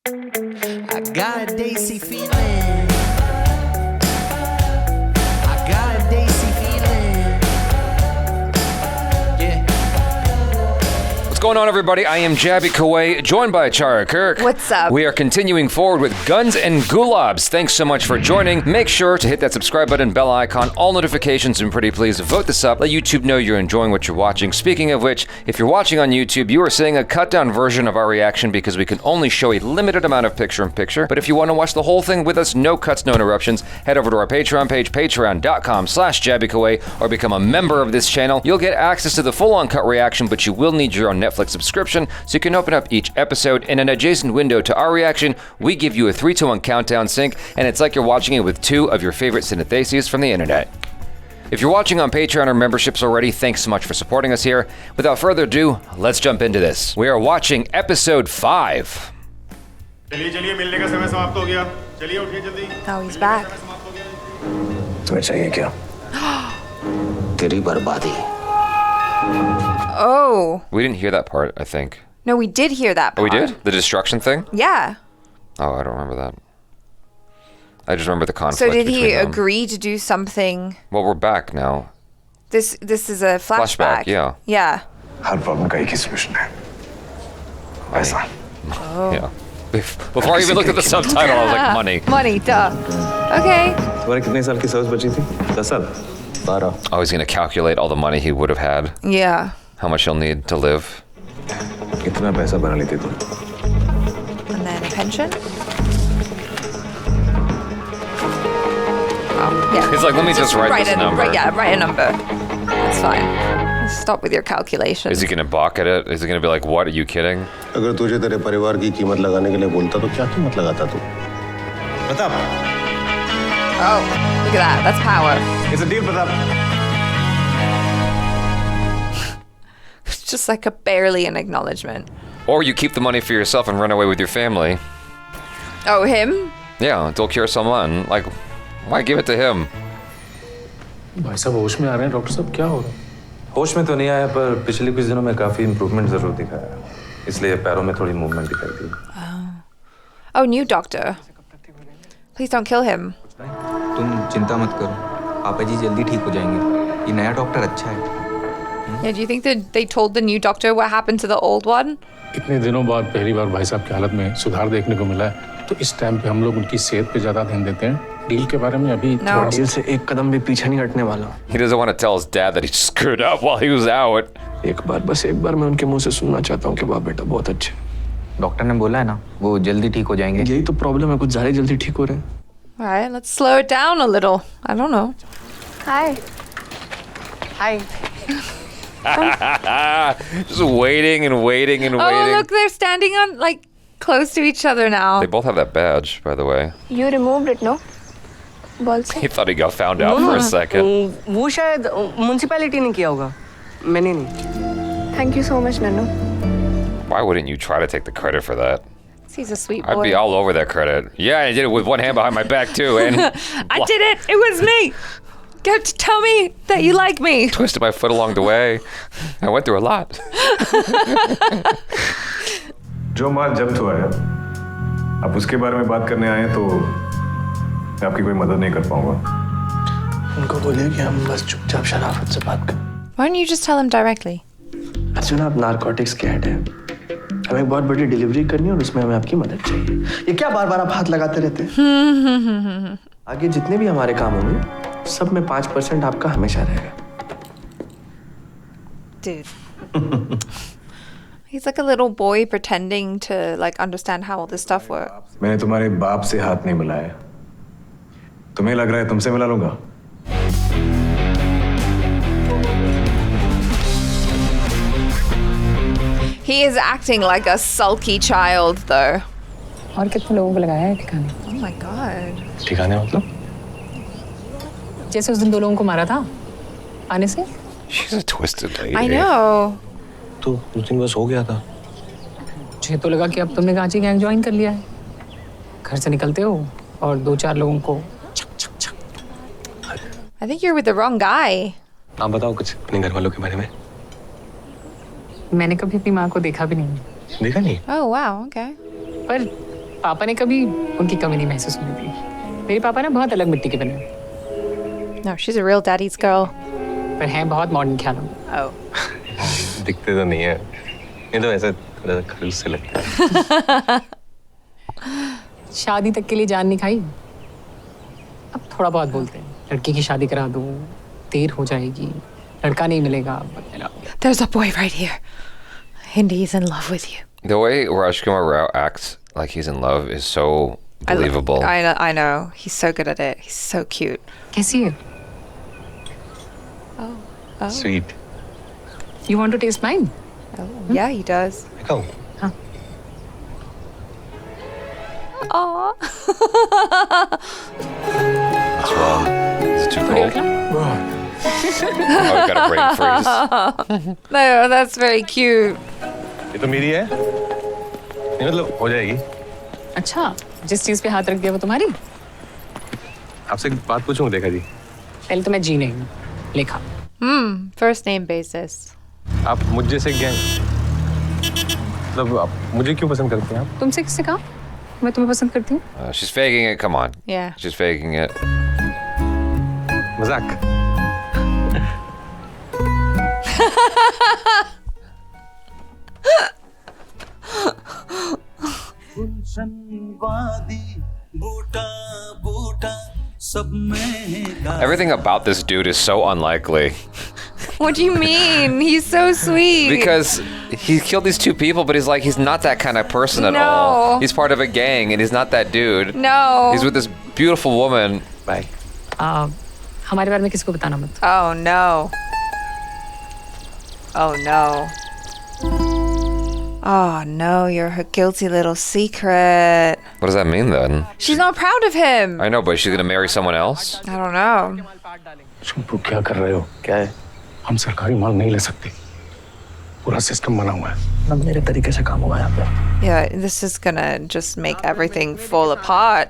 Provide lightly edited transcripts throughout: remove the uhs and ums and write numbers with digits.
I got a Daisy feeling. I got a Daisy feeling. Yeah. What's going on, everybody? I am Jabby Kuwait, joined by Chara Kirk. What's up? We are continuing forward with Guns and GULAABS. Thanks so much for joining. Make sure to hit that subscribe button, bell icon, all notifications, and pretty please vote this up. Let YouTube know you're enjoying what you're watching. Speaking of which, if you're watching on YouTube, you are seeing a cut-down version of our reaction because we can only show a limited amount of picture-in-picture. But if you want to watch the whole thing with us, no cuts, no interruptions, head over to our Patreon page, patreon.com/JabbyKuwait, or become a member of this channel. You'll get access to the full uncut reaction, but you will need your own Netflix subscription, so you can open up each episode in an adjacent window to our reaction. We give you a 3-to-1 countdown sync, and it's like you're watching it with two of your favorite CineDesis from the internet. If you're watching on Patreon or memberships already, thanks so much for supporting us here. Without further ado, let's jump into this. We are watching episode 5. Oh, he's back. तुम्हें चाहिए क्या? तेरी बर्बादी. Oh. We didn't hear that part, I think. No, we did hear that Oh, part. we did? The destruction thing? Yeah. Oh, I don't remember that. I just remember the conflict. So did he between them. agree to do something? Well, we're back now. This is a flashback. Yeah. Yeah. Her problem का एक ही solution है. पैसा. Oh. Yeah. Before I even looked at the subtitle, I was like, money. Money, duh. Okay. तुम्हारे कितने साल की service बची थी? 10 साल. 12. Oh, he's going to calculate all the money he would have had. Yeah. How much he'll need to live. कितना पैसा बना लेती तू? And then a pension? Oh, yeah. He's like, let me just write this number. Write a number. That's fine. Stop with your calculations. Is he going to balk at it? Is he going to be like, what, are you kidding? अगर तुझे तेरे परिवार की कीमत लगाने के लिए बोलता तो क्या कीमत लगाता तू? Pratap. Oh, look at that. That's power. It's a deal, Pratap. It's just like barely an acknowledgement. Or you keep the money for yourself and run away with your family. Oh, him? Yeah, Dulquer Salmaan. Like, why give it to him? भाई साहब होश में आ रहे हैं doctor साहब क्या हो रहा है? होश में तो नहीं आया पर पिछले कुछ दिनों में काफी इम्प्रूवमेंट जरूर दिखाया इसलिए पैरों में थोड़ी मूवमेंट दिखाई दी. Oh, new doctor. Please don't kill him. तुम चिंता मत करो पापा जी जल्दी ठीक हो जाएंगे ये नया डॉक्टर अच्छा है. Yeah, do you think that they told the new doctor what happened to the old one? इतने दिनों बाद पहली बार भाई साहब की हालत में सुधार देखने को मिला है तो इस टाइम पे हम लोग उनकी सेहत पे ज्यादा ध्यान देते हैं. डील के बारे में अभी No. डील से एक कदम भी पीछे नहीं हटने वाला. He doesn't want to tell his dad that he screwed up while he was out. एक बार मैं उनके मुंह से सुनना चाहता हूँ कि वाह बेटा बहुत अच्छे. डॉक्टर ने बोला है ना वो जल्दी ठीक हो जाएंगे. यही तो प्रॉब्लम है कुछ ज़्यादा जल्दी ठीक हो रहे हैं. All right, let's slow it down a little. I don't know. Hi. Hi. Just waiting and waiting and Oh, waiting. look, they're standing on, like, close to each other now. They both have that badge, by the way. You removed it, no? Balls. He thought he got found out for a second. वो शायद municipality ने किया होगा मैंने नहीं. Thank you so much, Nanu. Why wouldn't you try to take the credit for that? He's a sweet boy. I'd be all over that credit. Yeah, I did it with one hand behind my back, too. And I did it. It was me. Get to tell me that you like me. twisted my foot along the way. I went through a lot. जो माल जब्त हुआ है अब उसके बारे में बात करने आए हैं तो मैं आपकी कोई मदद नहीं कर पाऊंगा. उनको बोलिए कि हम बस चुपचाप शराफत से बात करें. Why don't you just tell him directly? Arjun आप नारकोटिक्स के हेड हैं. हमें एक बहुत बड़ी डिलीवरी करनी है और उसमें हमें आपकी मदद चाहिए. ये क्या बार-बार आप हाथ लगाते रहते हैं? आगे जितने भी हमारे काम होंगे सब में 5% आपका हमेशा रहेगा. Dude. He's like a little boy pretending to like understand how all this stuff works. मैंने तुम्हारे बाप से हाथ नहीं मिलाया. तुम्हें लग रहा है तुमसे मिला लूंगा? He is acting like a sulky child, though. और कितने लोगों को लगाया है ठिकाने? Oh my god. ठिकाने मतलब? जैसे उस दिन 2 लोगों को मारा था आने से. She's a twisted lady. I know. तो उस दिन बस हो गया था. मुझे तो लगा कि अब तुमने कांची गैंग ज्वाइन कर लिया है. घर से निकलते हो और 2-4 लोगों को I think you're with the wrong guy. आप बताओ कुछ अपने घर वालों के बारे में. मैंने कभी अपनी माँ को देखा भी नहीं. देखा नहीं? Oh wow, okay. पर पापा ने कभी उनकी कमी नहीं महसूस होने दी। मेरे पापा ना बहुत अलग मिट्टी के बने। No, she's a real daddy's girl. पर हैं बहुत मॉडर्न ख्यालों में। Oh. दिखते तो नहीं है, ये तो ऐसे थोड़ा खड़ूस से लगता है। शादी तक के लिए जान नहीं खाई। अब थोड़ा बहुत बोलते हैं, लड़की की शादी करा दो, देर हो जाएगी, लड़का नहीं मिलेगा वगैरह। There's a boy right here. And he's in love with you. The way Rajkummar acts like he's in love is so believable. I know. He's so good at it. He's so cute. कैसी है? Oh. Sweet. You want to taste mine? Oh. Yeah, he does. खाऊं? हाँ. Aww. What's wrong? Is it too थोड़ी और cold? खिला? Oh, we got a brain freeze. No, that's very cute. ये तो मेरी है, नहीं मतलब हो जाएगी। अच्छा, जिस चीज पे हाथ रख दिया वो तुम्हारी? आपसे एक बात पूछूं देखा जी? पहले तो मैं जी नहीं हूँ, लेखा। First name basis. आप मुझ जैसे गैंग, मतलब आप मुझे क्यों पसंद करते हैं आप? तुमसे किससे कहा? मैं तुम्हें पसंद करती हूँ। She's faking it. Come on. Yeah. She's faking it. मजाक। Everything about this dude is so unlikely. What do you mean? He's so sweet. Because he killed these two people, but he's not that kind of person at No. all. He's part of a gang, and he's not that dude. No. He's with this beautiful woman. Bye. हमारे बारे में किसी को बताना मत। Oh no. Oh no. Oh no, you're her guilty little secret. What does that mean then? She's not proud of him. I know, but she's gonna marry someone else? I don't know. तुम क्या कर रहे हो? क्या है? हम सरकारी माल नहीं ले सकते, पूरा सिस्टम बना हुआ है। ना मेरे तरीके से काम होगा यहाँ पे। Yeah, this is gonna just make everything fall apart.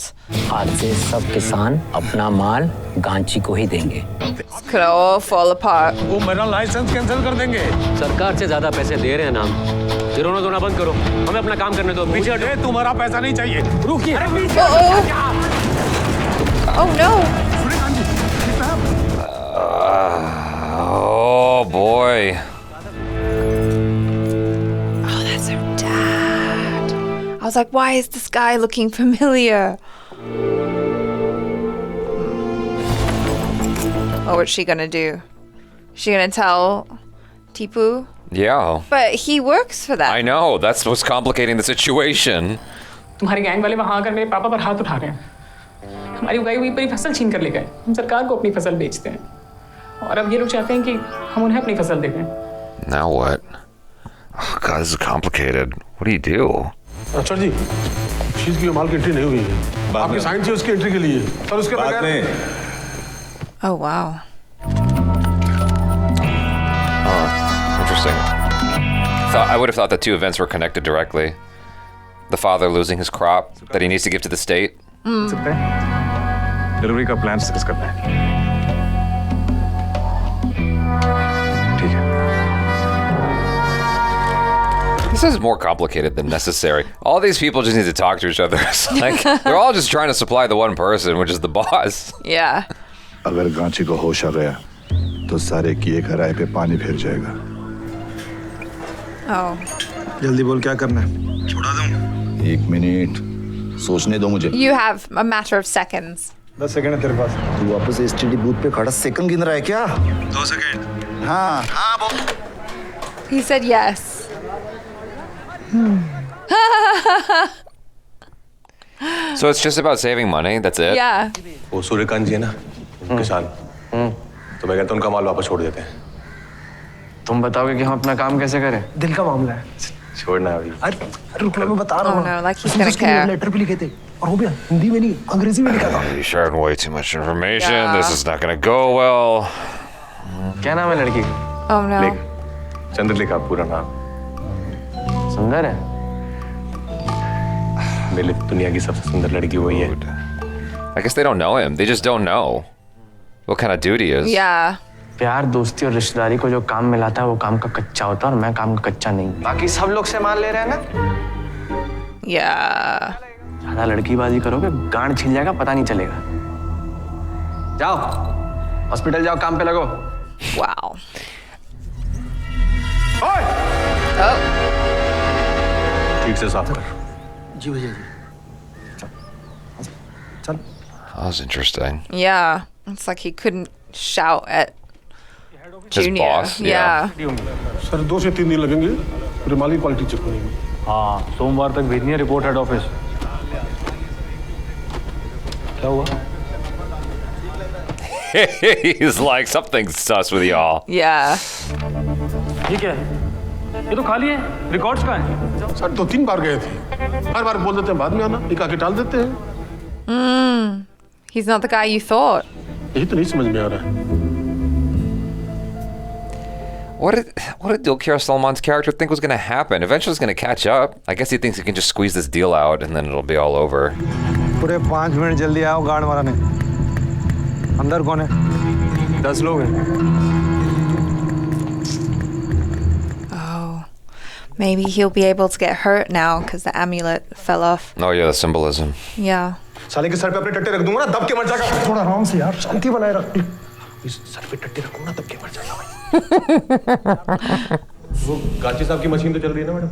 आज से सब किसान अपना माल गांची को ही देंगे। It's gonna all fall apart. वो मेरा लाइसेंस कैंसिल कर देंगे। सरकार से ज्यादा पैसे दे रहे हैं ना, रोना धोना बंद करो, हमें अपना काम करने दो। पीछे हटो। तुम्हारा पैसा नहीं चाहिए, रुकिए। Oh no. Oh boy. Oh, that's her dad. I was like, why is this guy looking familiar? Oh, what's she gonna do? She gonna tell Tipu? Yeah. But he works for that. I know. That's what's complicating the situation. तुम्हारे gang वाले वहां आकर मेरे पापा पर हाथ उठा रहे हैं। हमारी उगाई हुई पूरी फसल छीन कर ले गए। हम सरकार को अपनी फसल बेचते हैं और अब ये लोग चाहते हैं कि हम उन्हें अपनी फसल दे दें। Now what? Oh God, this is complicated. What do you do? अच्छा जी, चीज की माल की एंट्री नहीं हुई है। आपकी साइन चाहिए उसकी एंट्री के लिए, और उसके बगैर। Oh wow. Interesting. I would have thought the two events were connected directly. The father losing his crop that he needs to give to the state. Delivery का प्लान डिस्कस करना है। ठीक है। This is more complicated than necessary. All these people just need to talk to each other. It's like they're all just trying to supply the one person, which is the boss. Yeah. अगर गांची को होश आ गया तो सारे किए कराए पे पानी फिर जाएगा। Oh. जल्दी बोल क्या करना है? छोड़ा दूं? 1 मिनट सोचने दो मुझे। You have a matter of seconds. 10 second है तेरे पास। तू वापस एसटीडी बूथ पे खड़ा सेकंड गिन रहा है क्या? 2 सेकंड। हाँ हाँ बोल। He said yes. So it's just about saving money. That's it. Yeah. वो सूर्यकांत जी है ना, किसान। तो मैं कहता हूँ उनका माल वापस छोड़ देते हैं। तुम बताओगे कि हम अपना काम कैसे करें? दिल का मामला है। छोड़ना अभी। अरे रुकना, मैं बता रहा Oh हूँ। no, like he's gonna care. Letter भी लिखे थे और वो भी हिंदी में नहीं, अंग्रेजी में लिखा था। You're sharing way too much information. Yeah. This is not going to go well. क्या नाम है लड़की? Oh no. चंद्रलेखा पूरा नाम। सुंदर है। मेरे लिए दुनिया की सबसे सुंदर लड़की वही है। I guess they don't know him. They just don't know what kind of dude he is. Yeah. प्यार, दोस्ती और रिश्तेदारी को जो काम मिलाता है वो काम का कच्चा होता है, और मैं काम का कच्चा नहीं। बाकी सब लोग से मान ले रहे हैं ना? Yeah. लड़कीबाजी करोगे गांड छिल जाएगा, पता नहीं चलेगा। जाओ हॉस्पिटल जाओ, काम पे लगो। Wow. ओए! Oh. ठीक से साफ कर। जी भैया जी। चल। That was interesting. Yeah. It's like he couldn't shout at His Junior. boss, yeah. Sir 2 से 3 दिन लगेंगे रिमाली क्वालिटी चेक होने में। हाँ, सोमवार तक भेजनी है रिपोर्ट हेड ऑफिस। क्या हुआ? He's like, something's sus with y'all. Yeah. ये क्या है? ये तो खाली है। रिकॉर्ड्स कहाँ हैं? सर 2-3 बार गए थे, हर बार बोल देते हैं बाद में आना, एक आके टाल देते हैं। He's not the guy you thought. यही तो नहीं समझ में आ रहा है। What did Dulquer, Salmaan's character, think was going to happen? Eventually it's going to catch up. I guess he thinks he can just squeeze this deal out and then it'll be all over. पूरे 5 minute जल्दी आओ, guard मारने। अंदर कौन है? 10 लोग हैं। Oh. Maybe he'll be able to get hurt now because the amulet fell off. Oh yeah, the symbolism. Yeah. साले के सर पे अपने टट्टे रख दूंगा ना, दब के मर जाएगा। थोड़ा आराम से यार, शांति बनाए रख। इस सर पे टट्टे रखूंगा ना, दब के मर जाएगा भाई। वो गाची साहब की मशीन तो चल रही है ना मैडम?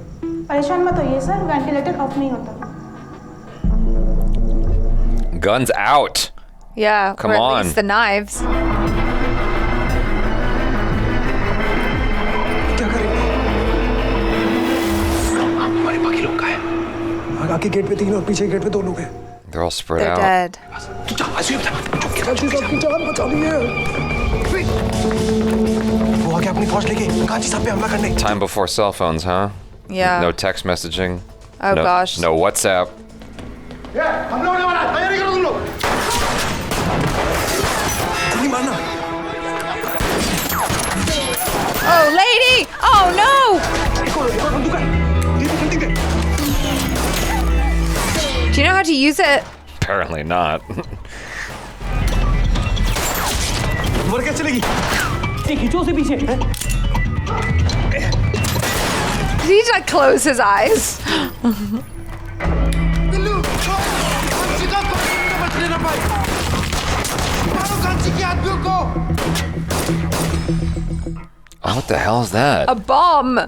परेशान मत होइए सर, वेंटिलेटर ऑफ नहीं होता। Guns out. Yeah. Come or at on. least the knives. क्या करेंगे? हमारे बाकी लोग कहाँ हैं? आगे गेट पे 3 और पीछे गेट पे 2 लोग हैं। They're all spread They're out. dead. तू जा, ऐसे ही बता। गाची साहब की जान बचानी है। वो आके अपनी फौज लेके गाची साहब पे हमला करने। Time before cell phones, huh? Yeah. No text messaging. Oh no, gosh. No WhatsApp. हमला होने वाला है, तैयारी करो तुम लोग। गोली मारना। Oh, lady! Oh no! Do you know how to use it? Apparently not. मर क्या चलेगी? खींचो उसे पीछे। Did he like close his eyes? Oh, what the hell is that? A bomb!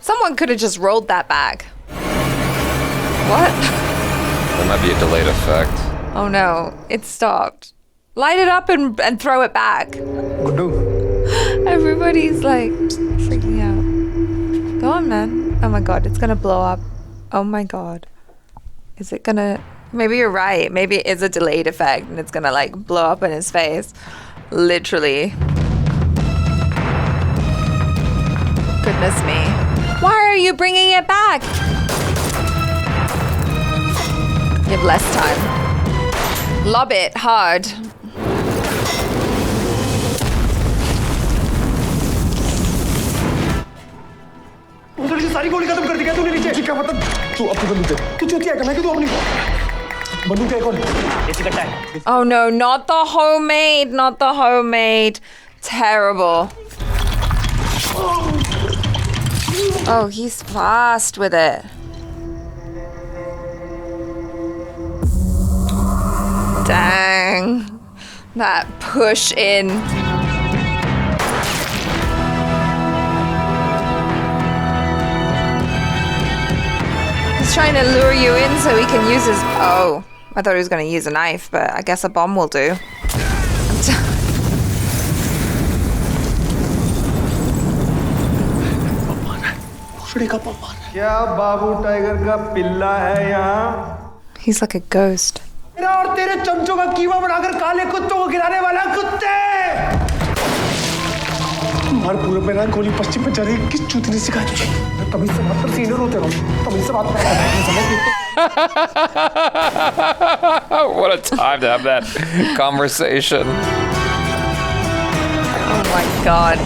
Someone could have just rolled that back. What? That might be a delayed effect. Oh no, it stopped. Light it up and throw it back. Everybody's like freaking out. Go on, man. Oh my god, it's gonna blow up. Oh my god. Is it gonna... Maybe you're right. Maybe it is a delayed effect and it's gonna like blow up in his face. Literally. Goodness me. Why are you bringing it back? You have less time. Lob it hard. उधर से सारी गोली खत्म कर दी क्या तूने नीचे? क्या मतलब? तू अपनी बंदूक दे। तू चूतिया करना है कि तू अपनी बंदूक है कौन? ऐसी कट्टा है। Oh no, not the homemade, not the homemade. Terrible. Oh, he's fast with it. Dang. That push in. He's trying to lure you in so he can use his... Oh, I thought he was going to use a knife, but I guess a bomb will do. क्या बाबू tiger का पिल्ला है यहाँ? He's like a ghost. मेरा और तेरे चमचों का कीमा बनाकर काले कुत्तों को गिराने वाला कुत्ते! हमारे पूरे पे ना गोली पश्चिम पे चली, किस चूती ने सिखाया तुझे? तमीज से बात कर, सीनियर होते रहो, तमीज से बात कर। What a time to have that conversation. Oh my god.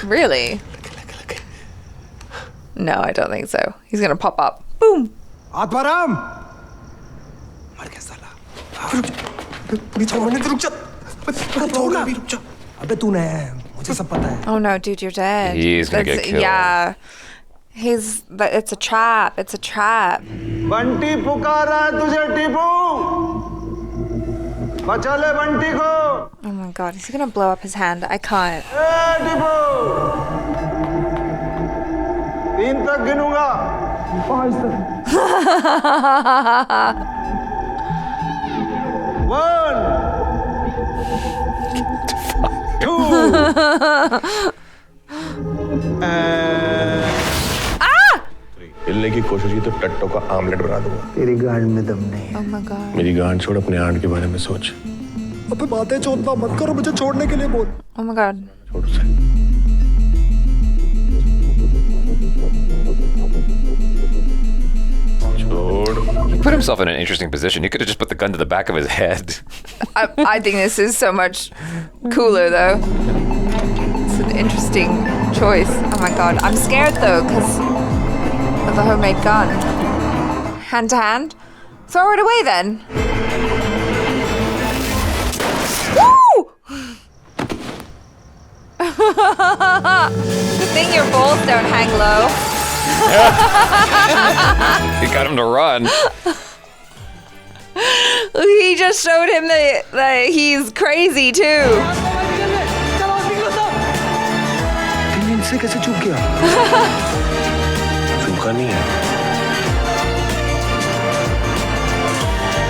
Really? No, I don't think so. He's gonna pop up. Boom! Atmaram! मर गया साला। रुक जा। पूरी छोड़ मरने रुक जा। छोड़ ना। रुक जा। अबे तूने मुझे Oh no, dude, you're dead. He's gonna get killed. Yeah. It's a trap. It's a trap. Bunty पुकार रहा है तुझे टीपू बचा ले बंटी को Oh my god, is he gonna blow up his hand? I can't. Tipu 3 तक गिनूंगा 5 तक 1 2 हिलने की कोशिश की तो टट्टो का आमलेट बना दूंगा तेरी गांड में दम नहीं Oh my god. मेरी गांड छोड़ अपने आंट के बारे में सोच अबे बातें चोदना मत करो मुझे छोड़ने के लिए बोल Oh my god. छोड़ उसे He put himself in an interesting position. He could have just put the gun to the back of his head. I think this is so much cooler though. It's an interesting choice. Oh my god. I'm scared though because of the homemade gun. Hand to hand. Throw it away then. Woo! Good thing your balls don't hang low. He got him to run. He just showed him that he's crazy too. इनसे कैसे चूक गया चूका नहीं है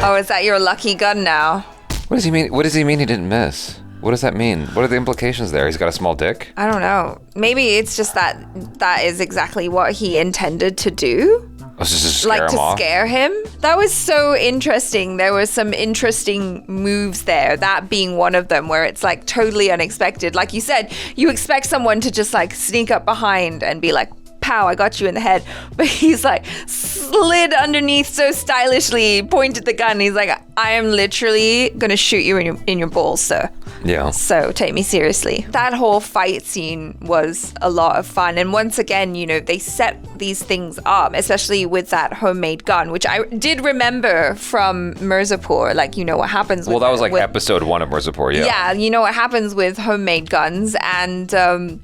Oh, is that your lucky gun now? What does he mean? What does he mean he didn't miss? What does that mean? What are the implications there? He's got a small dick? I don't know. Maybe it's just that is exactly what he intended to do. Oh, just to scare Like him to off? scare him. That was so interesting. There were some interesting moves there, that being one of them, where it's like totally unexpected. Like you said, you expect someone to just like sneak up behind and be like, pow, I got you in the head. But he's like slid underneath so stylishly, pointed the gun. He's like, I am literally gonna shoot you in your balls, sir. Yeah. So take me seriously. That whole fight scene was a lot of fun. And once again, you know, they set these things up, especially with that homemade gun, which I did remember from Mirzapur. Like, you know what happens with Well, that was like episode 1 of Mirzapur, yeah. Yeah, you know what happens with homemade guns. And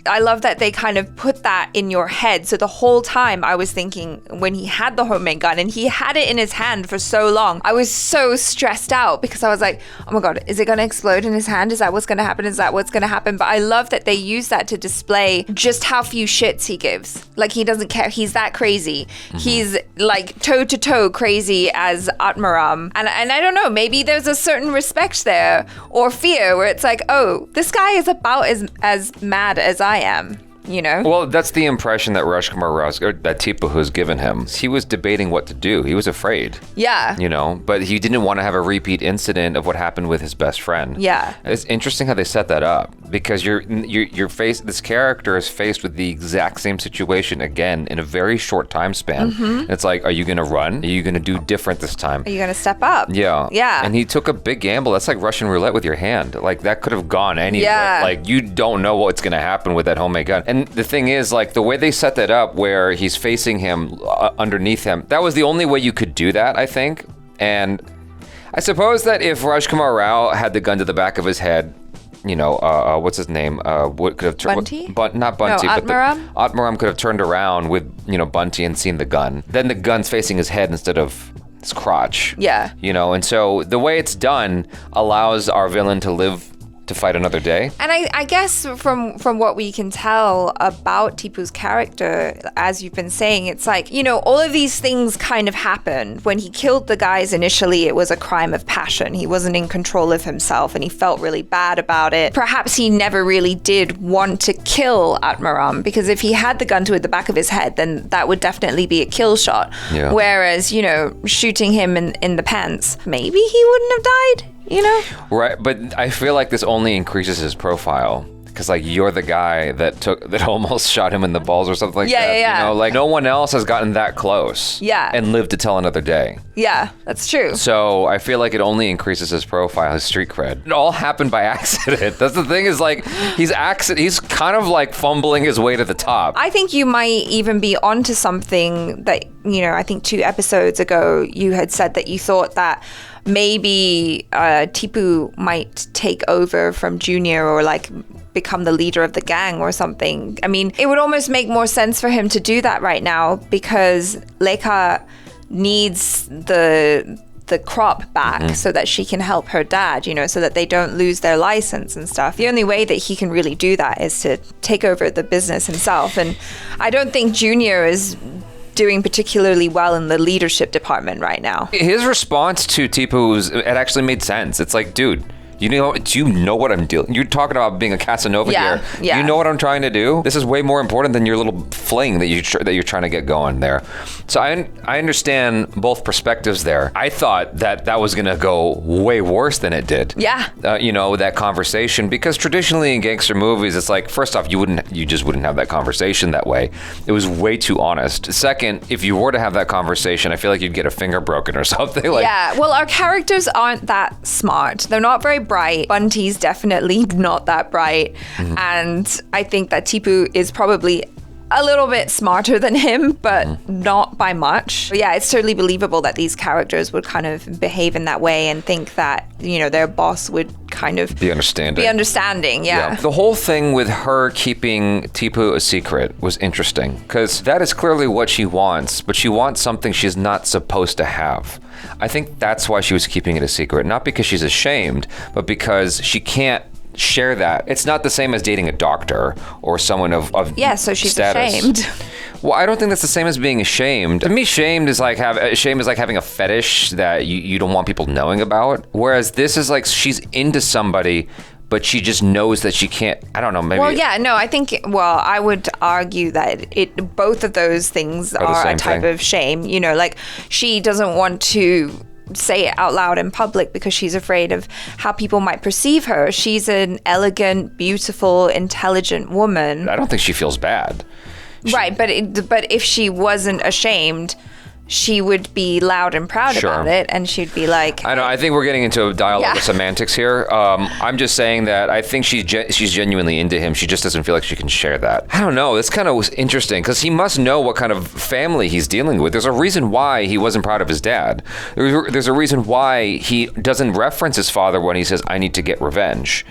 I love that they kind of put that in your head. So the whole time I was thinking, when he had the homemade gun and he had it in his hand for so long, I was so stressed out because I was like, oh my God, is it going to explode in his hand? Is that what's going to happen? Is that what's going to happen? But I love that they use that to display just how few shits he gives. Like, he doesn't care. He's that crazy. Mm-hmm. He's like toe-to-toe crazy as Atmaram. And I don't know, maybe there's a certain respect there or fear where it's like, oh, this guy is about as mad as I am. You know? Well, that's the impression that Rajkummar Raza, or that Tipu has given him. He was debating what to do. He was afraid. Yeah. You know, but he didn't want to have a repeat incident of what happened with his best friend. Yeah. It's interesting how they set that up because this character is faced with the exact same situation again in a very short time span. Mm-hmm. It's like, are you going to run? Are you going to do different this time? Are you going to step up? Yeah. Yeah. And he took a big gamble. That's like Russian roulette with your hand. Like, that could have gone anywhere. Yeah. Like, you don't know what's going to happen with that homemade gun. And the thing is, like, the way they set that up where he's facing him underneath him, that was the only way you could do that, I think. And I suppose that if Rajkummar Rao had the gun to the back of his head, you know, what's his name? What could have turned? Bunty? Not Bunty, no, but Atmaram could have turned around with, you know, Bunty and seen the gun. Then the gun's facing his head instead of his crotch. Yeah. You know, and so the way it's done allows our villain to live to fight another day. And I guess from what we can tell about Tipu's character, as you've been saying, it's like, you know, all of these things kind of happened. When he killed the guys initially, it was a crime of passion. He wasn't in control of himself and he felt really bad about it. Perhaps he never really did want to kill Atmaram, because if he had the gun to the back of his head, then that would definitely be a kill shot. Yeah. Whereas, you know, shooting him in the pants, maybe he wouldn't have died. You know? Right, but I feel like this only increases his profile. Because, like, you're the guy that almost shot him in the balls or something like that. Yeah. You know, like, no one else has gotten that close. Yeah. And lived to tell another day. Yeah, that's true. So I feel like it only increases his profile, his street cred. It all happened by accident. That's the thing, is like, he's kind of like fumbling his way to the top. I think you might even be onto something that, you know, I think 2 episodes ago you had said that you thought that maybe Tipu might take over from Junior or like become the leader of the gang or something. I mean, it would almost make more sense for him to do that right now because Lekha needs the crop back so that she can help her dad, you know, so that they don't lose their license and stuff. The only way that he can really do that is to take over the business himself. And I don't think Junior is doing particularly well in the leadership department right now. His response to Tipu, it actually made sense. It's like, dude, do you know what I'm dealing? You're talking about being a Casanova here. Yeah. You know what I'm trying to do? This is way more important than your little fling that you're trying to get going there. So I understand both perspectives there. I thought that was going to go way worse than it did. Yeah. That conversation, because traditionally in gangster movies, it's like, first off, you just wouldn't have that conversation that way. It was way too honest. Second, if you were to have that conversation, I feel like you'd get a finger broken or something. Yeah. Well, our characters aren't that smart. They're not very bright. Bunty's definitely not that bright. And I think that Tipu is probably a little bit smarter than him, but not by much. But yeah, it's totally believable that these characters would kind of behave in that way and think that, you know, their boss would kind of be understanding. Yeah. The whole thing with her keeping Tipu a secret was interesting because that is clearly what she wants, but she wants something she's not supposed to have. I think that's why she was keeping it a secret, not because she's ashamed, but because she can't share that. It's not the same as dating a doctor or someone of so she's status. ashamed. Well, I don't think that's the same as being ashamed. To me, shame is like having a fetish that you don't want people knowing about. Whereas this is like she's into somebody, but she just knows that she can't. I don't know. Maybe. Well, yeah, no. I think. Well, I would argue that both of those things are a type of shame. You know, like she doesn't want to say it out loud in public because she's afraid of how people might perceive her. She's an elegant, beautiful, intelligent woman. I don't think she feels bad. Right, but if she wasn't ashamed, she would be loud and proud about it, and she'd be like... I know, I think we're getting into a dialogue of semantics here. I'm just saying that I think she's genuinely into him. She just doesn't feel like she can share that. I don't know, it's kind of interesting, because he must know what kind of family he's dealing with. There's a reason why he wasn't proud of his dad. There's a reason why he doesn't reference his father when he says, I need to get revenge.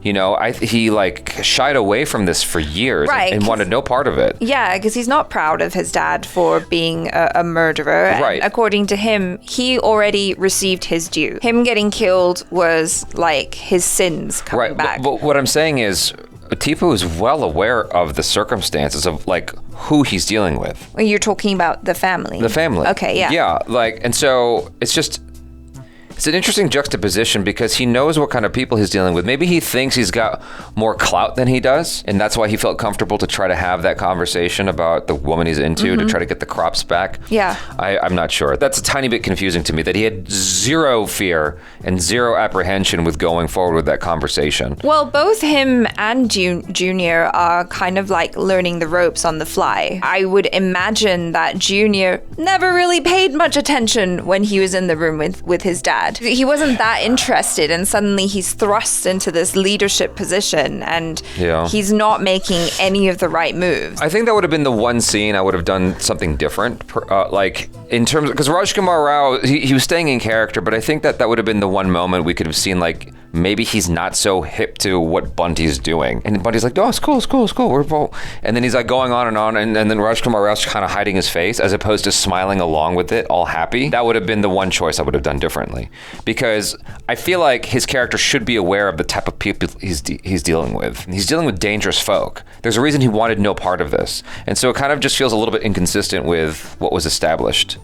You know, he like shied away from this for years and wanted no part of it. Yeah, because he's not proud of his dad for being a murderer. Right. And according to him, he already received his due. Him getting killed was like his sins coming back. But what I'm saying is, Tipu is well aware of the circumstances of like who he's dealing with. Well, you're talking about the family. The family. Okay, yeah. Yeah, and so it's an interesting juxtaposition because he knows what kind of people he's dealing with. Maybe he thinks he's got more clout than he does, and that's why he felt comfortable to try to have that conversation about the woman he's into to try to get the crops back. Yeah. I'm not sure. That's a tiny bit confusing to me, that he had zero fear and zero apprehension with going forward with that conversation. Well, both him and Junior are kind of like learning the ropes on the fly. I would imagine that Junior never really paid much attention when he was in the room with his dad. He wasn't that interested, and suddenly he's thrust into this leadership position, and he's not making any of the right moves. I think that would have been the one scene I would have done something different, like in terms of, because Rajkummar Rao, he was staying in character, but I think that would have been the one moment we could have seen like maybe he's not so hip to what Bunty's doing, and Bunty's like, oh, it's cool, we're both, and then he's like going on, and then Rajkummar Rao's kind of hiding his face as opposed to smiling along with it, all happy. That would have been the one choice I would have done differently. Because I feel like his character should be aware of the type of people he's dealing with. He's dealing with dangerous folk. There's a reason he wanted no part of this. And so it kind of just feels a little bit inconsistent with what was established.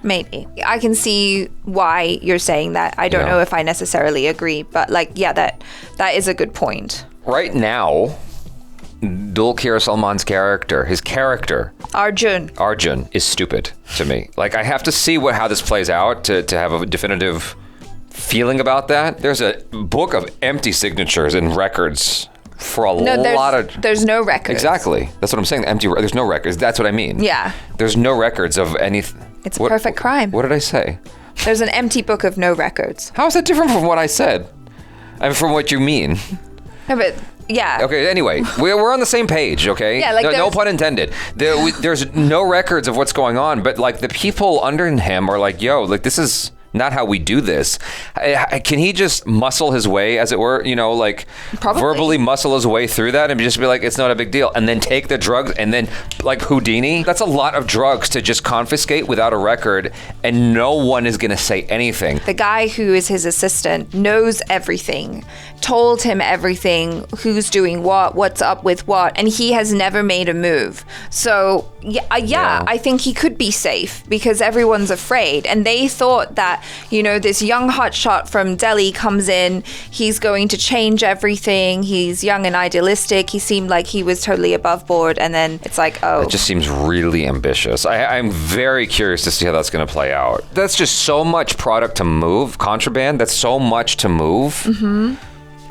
Maybe. I can see why you're saying that. I don't know if I necessarily agree, but that is a good point. Right now, Dulquer Salmaan's character, his character, Arjun, is stupid to me. Like, I have to see how this plays out to have a definitive feeling about that. There's a book of empty signatures and records for a lot of... There's no records. Exactly. That's what I'm saying. There's no records. That's what I mean. Yeah. There's no records of anything. It's a perfect crime. What did I say? There's an empty book of no records. How is that different from what I said? And from what you mean? No, but... Yeah. Okay, anyway, we're on the same page, okay? Yeah, like no pun intended. There's no records of what's going on, but like the people under him are like, yo, like this is not how we do this. Can he just muscle his way, as it were, like Probably. verbally muscle his way through that and just be like, it's not a big deal, and then take the drugs and then like Houdini? That's a lot of drugs to just confiscate without a record, and no one is going to say anything. The guy who is his assistant knows everything, told him everything, who's doing what, what's up with what, and he has never made a move. So yeah, I think he could be safe because everyone's afraid, and they thought that, this young hotshot from Delhi comes in, he's going to change everything, he's young and idealistic, he seemed like he was totally above board, and then it's like, oh. It just seems really ambitious. I'm very curious to see how that's going to play out. That's just so much product to move, contraband, that's so much to move. Mm-hmm.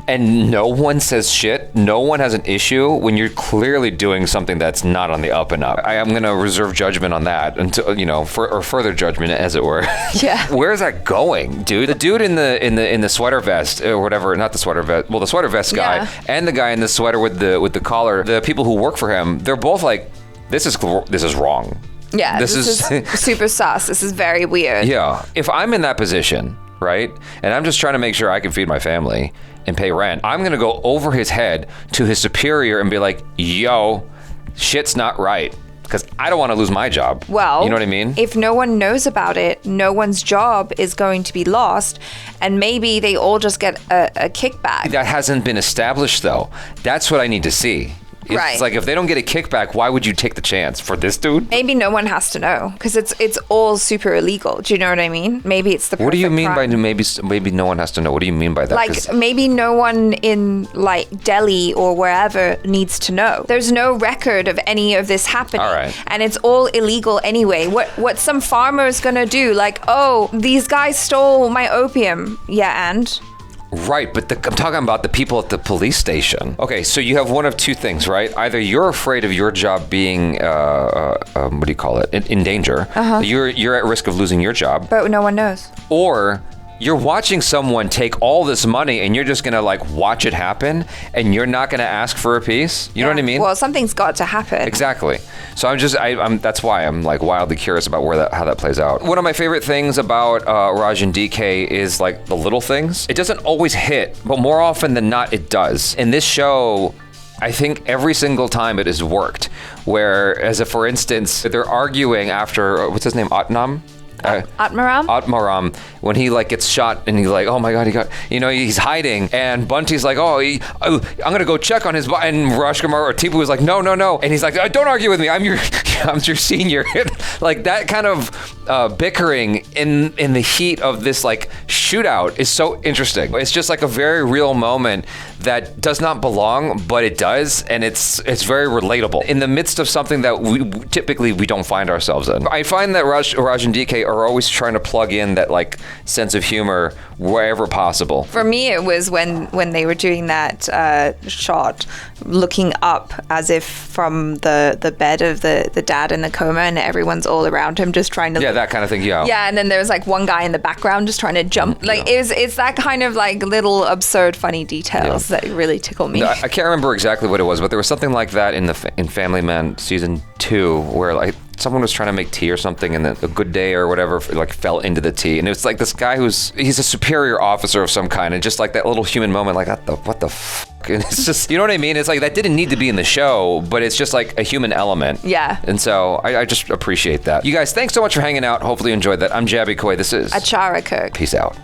And no one says shit. No one has an issue when you're clearly doing something that's not on the up and up. I am going to reserve judgment on that until, or further judgment, as it were. Yeah. Where is that going, dude? The dude in the sweater vest or whatever, not the sweater vest. Well, the sweater vest guy and the guy in the sweater with the collar. The people who work for him, they're both like, this is wrong. Yeah. This is super sus. This is very weird. Yeah. If I'm in that position, right, and I'm just trying to make sure I can feed my family and pay rent, I'm going to go over his head to his superior and be like, yo, shit's not right. Because I don't want to lose my job. Well, you know what I mean? If no one knows about it, no one's job is going to be lost, and maybe they all just get a kickback. That hasn't been established, though. That's what I need to see. Right. It's like, if they don't get a kickback, why would you take the chance for this dude? Maybe no one has to know because it's all super illegal. Do you know what I mean? Maybe it's the perfect What do you mean crime. by maybe no one has to know? What do you mean by that? Like, maybe no one in like Delhi or wherever needs to know. There's no record of any of this happening. All right. And it's all illegal anyway. What some farmer is gonna do? Like, oh, these guys stole my opium. Yeah, and? Right, but I'm talking about the people at the police station. Okay, so you have one of two things, right? Either you're afraid of your job being, what do you call it, in danger. Uh-huh. You're at risk of losing your job. But no one knows. Or you're watching someone take all this money and you're just gonna like watch it happen and you're not gonna ask for a piece. You know what I mean? Well, something's got to happen. Exactly. So I'm that's why I'm like wildly curious about how that plays out. One of my favorite things about Raj and DK is like the little things. It doesn't always hit, but more often than not, it does. In this show, I think every single time it has worked. Where, as if for instance, they're arguing after, what's his name, Atnam? Atmaram, when he like gets shot and he's like, oh my god, he's hiding, and Bunty's like, I'm gonna go check on his body, and Rajkummar or Tipu was like, no, and he's like, don't argue with me, I'm your senior. Like that kind of bickering in the heat of this like shootout is so interesting. It's just like a very real moment that does not belong, but it does, and it's very relatable in the midst of something that we typically don't find ourselves in. I find that Raj and DK are always trying to plug in that like sense of humor wherever possible. For me, it was when they were doing that shot, looking up as if from the bed of the dad in the coma, and everyone's all around him just trying to that kind of thing. Yeah, and then there was like one guy in the background just trying to jump. Like it's that kind of like little absurd funny details that really tickle me. I can't remember exactly what it was, but there was something like that in Family Man season 2 where like someone was trying to make tea or something, and a good day or whatever like fell into the tea, and it was like this guy he's a superior officer of some kind, and just like that little human moment, like what the fuck, and it's just, you know what I mean? It's like that didn't need to be in the show, but it's just like a human element. Yeah. And so I just appreciate that. You guys, thanks so much for hanging out. Hopefully you enjoyed that. I'm Jabby Koi. This is Achara Kirk. Peace out.